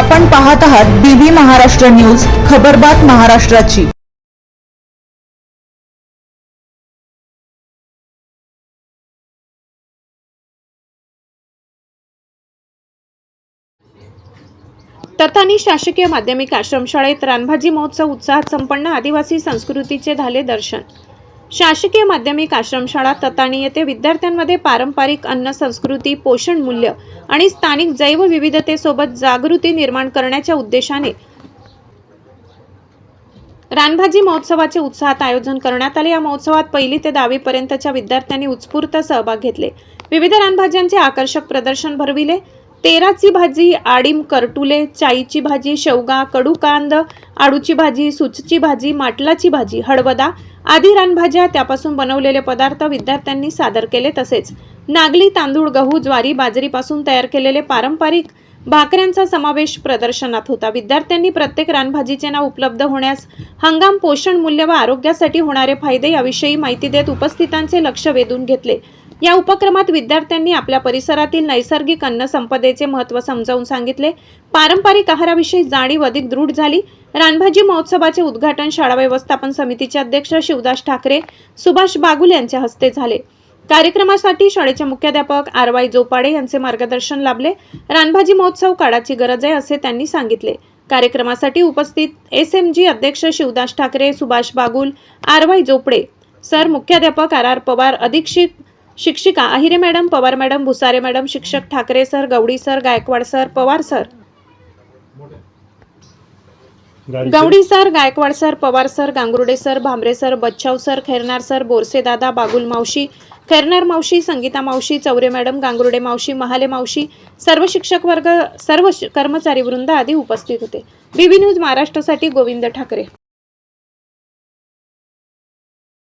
आपण पाहत आहात बीबी महाराष्ट्र न्यूज, खबरबात महाराष्ट्राची। ततानी शासकीय माध्यमिक आश्रमशाळेत रानभाजी महोत्सव उत्साहात संपन्न। आदिवासी संस्कृतीचे झाले दर्शन। शासकीय माध्यमिक आश्रमशाळा ततानी येथे विद्यार्थ्यांमध्ये पारंपरिक अन्न संस्कृती, पोषण मूल्य आणि स्थानिक जैवविविधतेसोबत जागृती निर्माण करण्याच्या उद्देशाने रानभाजी महोत्सवाचे उत्साहात आयोजन करण्यात आले। या महोत्सवात 1ली ते 10वी पर्यंतच्या विद्यार्थ्यांनी उत्स्फूर्त सहभाग घेतले। विविध रानभाज्यांचे आकर्षक प्रदर्शन भरविले। तेराची भाजी, आडीम, करटुले, चाईची भाजी, शेवगा, कडूकांद, आडूची भाजी, सुचची भाजी, माटलाची भाजी, हळवदा आदी रानभाज्या, त्यापासून बनवलेले पदार्थ विद्यार्थ्यांनी सादर केले। तसेच नागली, तांदूळ, गहू, ज्वारी, बाजरीपासून तयार केलेले पारंपरिक भाकऱ्यांचा समावेश प्रदर्शनात होता। विद्यार्थ्यांनी प्रत्येक रानभाजीचे नाव उपलब्ध होण्यास, हंगाम, पोषण मूल्य व आरोग्यासाठी होणारे फायदे याविषयी माहिती देत उपस्थितांचे लक्ष वेधून घेतले। या उपक्रमात विद्यार्थ्यांनी आपल्या परिसरातील नैसर्गिक अन्न संपदेचे महत्त्व समजावून सांगितले। पारंपरिक आहाराविषयी जाणीव अधिक दृढ झाली। रानभाजी महोत्सवाचे उद्घाटन शाळा व्यवस्थापन समितीचे अध्यक्ष शिवदास ठाकरे, सुभाष बागुल यांच्या हस्ते झाले। कार्यक्रमासाठी शाळेचे मुख्याध्यापक आरवाई जोपाडे यांचे मार्गदर्शन लाभले। रानभाजी महोत्सव काळाची गरज आहे असे त्यांनी सांगितले। कार्यक्रमासाठी उपस्थित SMG अध्यक्ष शिवदास ठाकरे, सुभाष बागुल, आरवाई जोपडे सर, मुख्याध्यापक RR पवार, अधीक्षक शिक्षिका Ahire madam, Pawar madam, Bhusare madam, शिक्षक Thackeray sir, Gawadi sir, Gaikwad sir, Pawar sir, Gawadi sir, Gaikwad sir, Pawar sir, Gangurde sir, Bhamre sir, Bachchav sir, Khairnar sir, Borse दादा, बागुल मावशी, खैरनार मावशी, संगीता मावशी, चौरे मॅडम, गांगुर्डे मावशी, महाले मावशी, सर्व शिक्षक वर्ग, सर्व कर्मचारी वृंद आदी उपस्थित होते। बीबी न्यूज महाराष्ट्रासाठी गोविंद ठाकरे।